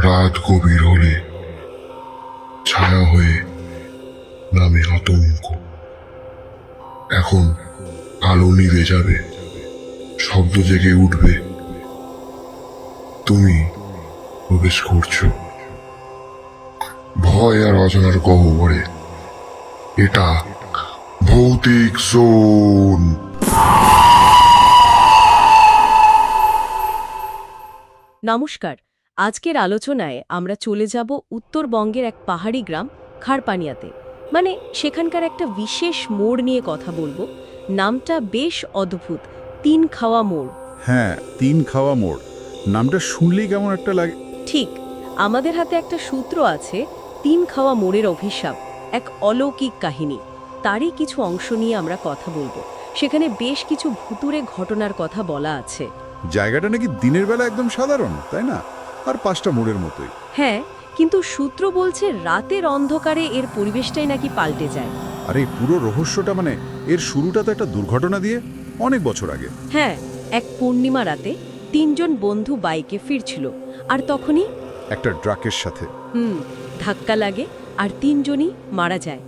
রাত গভীর হলে ছায়া হয়ে নামে আতঙ্ক। এখন আলো নিভে যাবে, শব্দ জেগে উঠবে, তুমি প্রবেশ করছো ভয় আর অজানার গহ্বরে। এটা ভৌতিক জোন। নমস্কার। আজকের আলোচনায় আমরা চলে যাব উত্তরবঙ্গের এক পাহাড়ি গ্রাম খারপানিয়াতে। মানে সেখানকার একটা বিশেষ মোড় নিয়ে কথা বলবো। নামটা বেশ অদ্ভুত, তিন খাওয়া মোড়। হ্যাঁ, তিন খাওয়া মোড় নামটা শুনলেই কেমন একটা লাগে। ঠিক, আমাদের হাতে একটা সূত্র আছে, তিন খাওয়া মোড়ের অভিশাপ, এক অলৌকিক কাহিনী। তারই কিছু অংশ নিয়ে আমরা কথা বলবো। সেখানে বেশ কিছু ভুতুড়ে ঘটনার কথা বলা আছে। জায়গাটা নাকি দিনের বেলা একদম সাধারণ, তাই না? আর পাঁচটা মোড়ের মতোই। হ্যাঁ, কিন্তু সূত্র বলছে রাতের অন্ধকারে এর পরিবেশটাই নাকি পাল্টে যায়। আর এই পুরো রহস্যটা এর শুরুটা তো একটা দুর্ঘটনা দিয়ে, অনেক বছর আগে। হ্যাঁ, এক পূর্ণিমা রাতে তিনজন বন্ধু বাইকে ফিরছিল, আর তখনই একটা ট্রাকের সাথে ধাক্কা লাগে আর তিনজনই মারা যায়।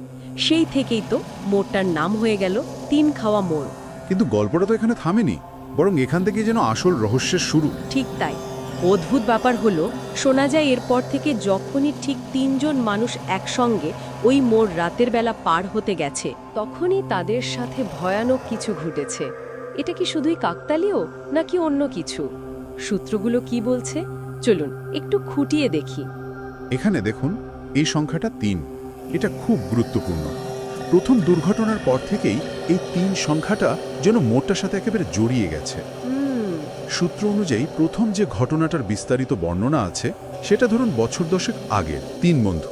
সেই থেকেই তো মোড়টার নাম হয়ে গেল তিন খাওয়া মোড়। কিন্তু গল্পটা তো এখানে থামেনি, বরং এখান থেকেই যেন আসল রহস্যের শুরু। ঠিক তাই। অদ্ভুত ব্যাপার হলো, শোনা যায় এরপর থেকে যখনই ঠিক তিনজন মানুষ একসঙ্গে ওই মোড় রাতের বেলা পার হতে গেছে, তখনই তাদের সাথে ভয়ানক কিছু ঘটেছে। এটা কি শুধুই কাকতালীয় নাকি অন্য কিছু? সূত্রগুলো কি বলছে চলুন একটু খুঁটিয়ে দেখি। এখানে দেখুন, এই সংখ্যাটা ৩। এটা খুব গুরুত্বপূর্ণ। প্রথম দুর্ঘটনার পর থেকেই এই ৩ সংখ্যাটা যেন মোড়টার সাথে একেবারে জড়িয়ে গেছে। সূত্র অনুযায়ী প্রথম যে ঘটনাটার বিস্তারিত বর্ণনা আছে সেটা ধরুন বছর 10 আগের ৩ বন্ধু,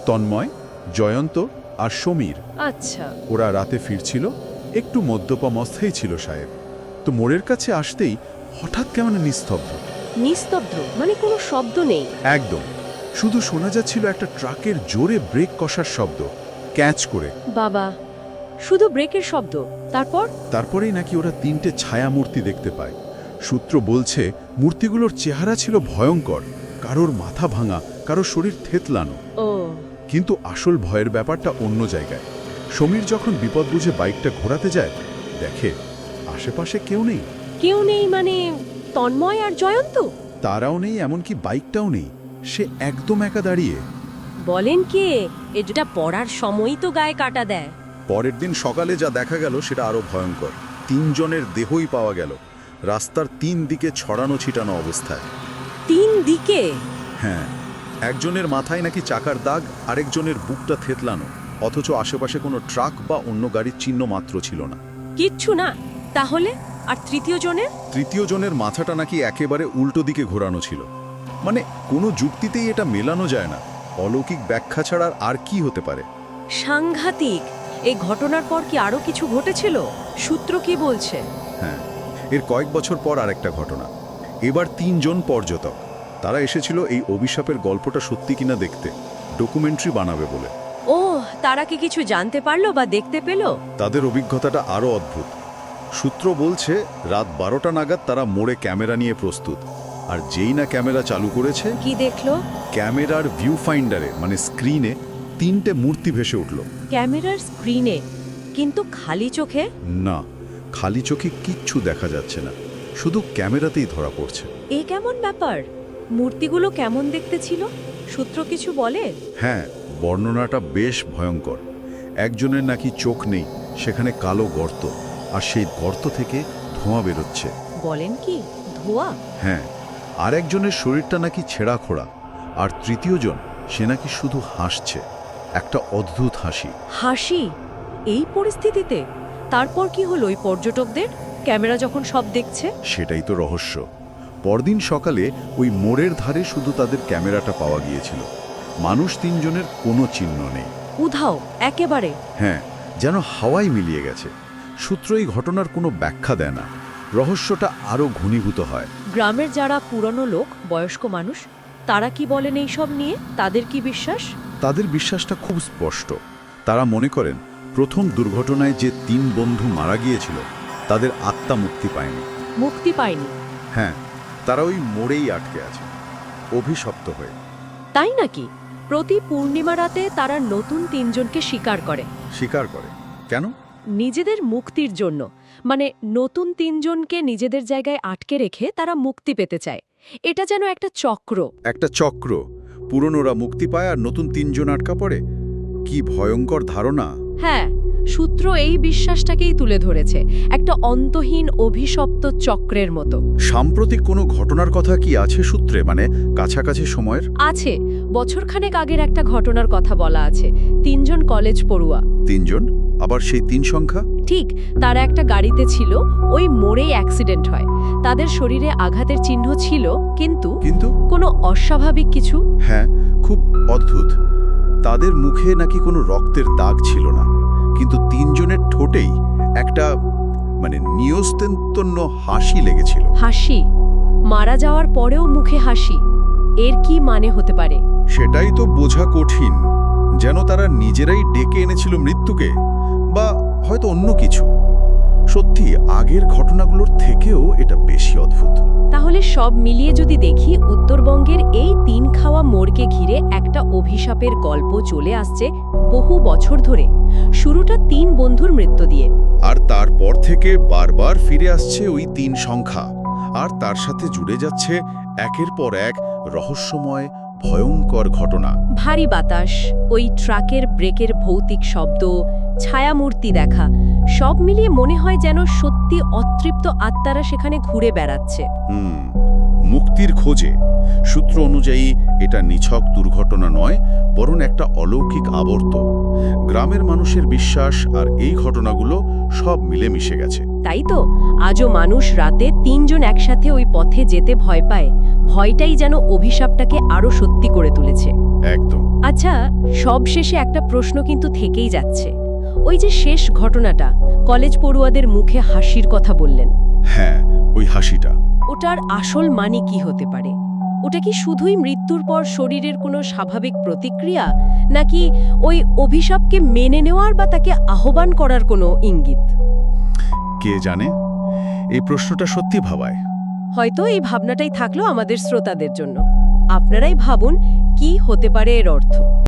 তন্ময়, জয়ন্ত আর সমীর। আচ্ছা। ওরা রাতে ফিরছিল, একটু মদ্যপামস্থায় ছিল সাহেব। তো মোড়ের কাছে আসতেই হঠাৎ কেমন নিস্তব্ধ। নিস্তব্ধ মানে কোনো শব্দ নেই? একদম, শুধু শোনা যাচ্ছিল একটা ট্রাকের জোরে ব্রেক কষার শব্দ, ক্যাচ করে। বাবা, শুধু ব্রেকের শব্দ? তারপরেই নাকি ওরা 3টে ছায়া মূর্তি দেখতে পায়। সূত্র বলছে মূর্তিগুলোর চেহারা ছিল ভয়ঙ্কর, কারোর মাথা ভাঙা, কারোর শরীর থেতলানো। ও, কিন্তু আসল ভয়ের ব্যাপারটা অন্য জায়গায়। সমীর যখন বিপদ বুঝে বাইকটা ঘোরাতে যায়, দেখে আশেপাশে কেউ নেই। কেউ নেই মানে তন্ময় আর জয়ন্ত? তারাও নেই, এমনকি বাইকটাও নেই। সে একদম একা দাঁড়িয়ে। বলেন কে? এটা পড়ার সময়ই তো গায়ে কাটা দেয়। পরের দিন সকালে যা দেখা গেল সেটা আরো ভয়ঙ্কর। 3 জনের দেহই পাওয়া গেল, রাস্তার 3 দিকে ছড়ানো ছিটানো অবস্থায়। 3 দিকে? হ্যাঁ, একজনের মাথায় নাকি চাকার দাগ, আরেকজনের বুকটা থেতলানো, অথচ আশেপাশে কোনো ট্রাক বা অন্য গাড়ির চিহ্ন মাত্র ছিল না। কিচ্ছু না? তাহলে আর তৃতীয় জনের? তৃতীয় জনের মাথাটা নাকি একেবারে উল্টো দিকে ঘোরানো ছিল। কোনো যুক্তিতেই এটা মেলানো যায় না। অলৌকিক ব্যাখ্যা ছাড়া আর কি হতে পারে? সাংঘাতিক। এই ঘটনার পর কি আরো কিছু ঘটেছিল? সূত্র কি বলছে? হ্যাঁ, এর কয়েক বছর পর আরেকটা ঘটনা। এবার 3 জন পর্যটক, তারা এসেছিল এই অভিশাপের গল্পটা সত্যি কিনা দেখতে, ডকুমেন্টারি বানাবে বলে। ও, তারা কি কিছু জানতে পারলো বা দেখতে পেল? তাদের অভিজ্ঞতাটা আরও অদ্ভুত। সূত্র বলছে রাত 12টা নাগাদ তারা মোড়ে ক্যামেরা নিয়ে প্রস্তুত, আর যেই না ক্যামেরা চালু করেছে, কি দেখলো? ক্যামেরার ভিউ ফাইন্ডারে স্ক্রিনে 3টে মূর্তি ভেসে উঠল। ক্যামেরার স্ক্রিনে? কিন্তু খালি চোখে? না, খালি চোখে কিচ্ছু দেখা যাচ্ছে না, শুধু ক্যামেরাতেই ধরা পড়ছে। এ কেমন ব্যাপার? মূর্তিগুলো কেমন দেখতে ছিল? সূত্র কিছু বলে? হ্যাঁ, বর্ণনাটা বেশ ভয়ঙ্কর। একজনের নাকি চোখ নেই, সেখানে কালো গর্ত, আর সেই গর্ত থেকে ধোঁয়া বেরোচ্ছে। বলেন কি, ধোঁয়া? হ্যাঁ, আর একজনের শরীরটা নাকি ছেঁড়া খোড়া, আর তৃতীয়জন সে নাকি শুধু হাসছে, একটা অদ্ভুত হাসি। হাসি? এই পরিস্থিতিতে? তারপর কি হলো ওই পর্যটকদের? ক্যামেরা যখন সব দেখছে? সেটাই তো রহস্য। পরদিন সকালে ওই মোড়ের ধারে শুধু তাদের ক্যামেরাটা পাওয়া গিয়েছিল। মানুষ 3 জনের কোনো চিহ্ন নেই। উধাও একেবারে? হ্যাঁ, যেন হাওয়ায় মিলিয়ে গেছে। সূত্র এই ঘটনার কোনো ব্যাখ্যা দেয় না। রহস্যটা আরও ঘনীভূত হয়। গ্রামের যারা পুরনো লোক, বয়স্ক মানুষ, তারা কি বলেন এইসব নিয়ে? তাদের কি বিশ্বাস? তাদের বিশ্বাসটা খুব স্পষ্ট। তারা মনে করেন প্রথম দুর্ঘটনায় যে 3 বন্ধু মারা গিয়েছিল, তাদের আত্মা মুক্তি পায়নি। মুক্তি পায়নি? হ্যাঁ, তারা ওই মোড়েই আটকে আছে, অভিশপ্ত হয়ে। তাই নাকি? প্রতি পূর্ণিমা রাতে তারা নতুন তিনজনকে স্বীকার করে। স্বীকার করে কেন? নিজেদের মুক্তির জন্য। মানে নতুন তিনজনকে নিজেদের জায়গায় আটকে রেখে তারা মুক্তি পেতে চায়। এটা যেন একটা চক্র। একটা চক্র। পুরনোরা মুক্তি পায় আর নতুন তিনজন আটকা পড়ে। কি ভয়ঙ্কর ধারণা! হ্যাঁ, সূত্র এই বিশ্বাসটাকেই তুলে ধরেছে, একটা অন্তহীন অভিশপ্ত চক্রের মতো। সাম্প্রতিক কোনো ঘটনার কথা কি আছে সূত্রে, মানে কাছাকাছি সময়ের? আছে, বছরখানেক আগের একটা ঘটনার কথা বলা আছে। তিনজন কলেজ পড়ুয়া। তিনজন? আবার সেই তিন সংখ্যা? ঠিক, তারা একটা গাড়িতে ছিল, ওই মোড়েই অ্যাক্সিডেন্ট হয়। তাদের শরীরে আঘাতের চিহ্ন ছিল, কিন্তু কিন্তু কোনো অস্বাভাবিক কিছু। হ্যাঁ, খুব অদ্ভুত। তাদের মুখে নাকি কোনো রক্তের দাগ ছিল না, কিন্তু তিনজনের ঠোঁটেই একটা নিয়স্তেন্তন্য হাসি লেগেছিল। হাসি? মারা যাওয়ার পরেও মুখে হাসি? এর কি মানে হতে পারে? সেটাই তো বোঝা কঠিন। যেন তারা নিজেরাই ডেকে এনেছিল মৃত্যুকে, বা হয়তো অন্য কিছু। সত্যি আগের ঘটনাগুলোর থেকেও এটা বেশি অদ্ভুত। তাহলে সব মিলিয়ে যদি দেখি, উত্তরবঙ্গের এই তিন খাওয়া মোড়কে ঘিরে একটা অভিশাপের গল্প চলে আসছে বহু বছর ধরে। শুরুটা তিন বন্ধুর মৃত্যু দিয়ে, আর তারপর থেকে বারবার ফিরে আসছে ওই তিন সংখ্যা। আর তার সাথে জুড়ে যাচ্ছে একের পর এক রহস্যময় ভয়ঙ্কর ঘটনা। ভারী বাতাস, ওই ট্রাকের ব্রেকের ভৌতিক শব্দ, ছায়ামূর্তি দেখা, সব মিলিয়ে মনে হয় যেন সত্যি অতৃপ্ত আত্মারা সেখানে ঘুরে বেড়াচ্ছে। মুক্তির খোঁজে। সূত্র অনুযায়ী এটা নিছক দুর্ঘটনা নয়, বরং একটা অলৌকিক আবর্ত। গ্রামের মানুষের বিশ্বাস আর এই ঘটনাগুলো সব মিলে মিশে গেছে। তাই তো, আজও মানুষ রাতে তিনজন একসাথে ওই পথে যেতে ভয় পায়। ভয়টাই যেন অভিশাপটাকে আরো সত্যি করে তুলেছে। একদম। আচ্ছা, সব শেষে একটা প্রশ্ন কিন্তু থেকেই যাচ্ছে। ওই যে শেষ ঘটনাটা, কলেজ পড়ুয়াদের মুখে হাসির কথা বললেন। হ্যাঁ, ওই হাসিটা। ওটার আসল মানে কি হতে পারে? ওটা কি শুধুই মৃত্যুর পর শরীরের কোনো স্বাভাবিক প্রতিক্রিয়া, নাকি ওই অভিশাপকে মেনে নেওয়ার বা তাকে আহ্বান করার কোনো ইঙ্গিত? কে জানে? এই প্রশ্নটা সত্যি ভাবায়। হয়তো এই ভাবনাটাই থাকলো আমাদের শ্রোতাদের জন্য। আপনারাই ভাবুন, কি হতে পারে এর অর্থ।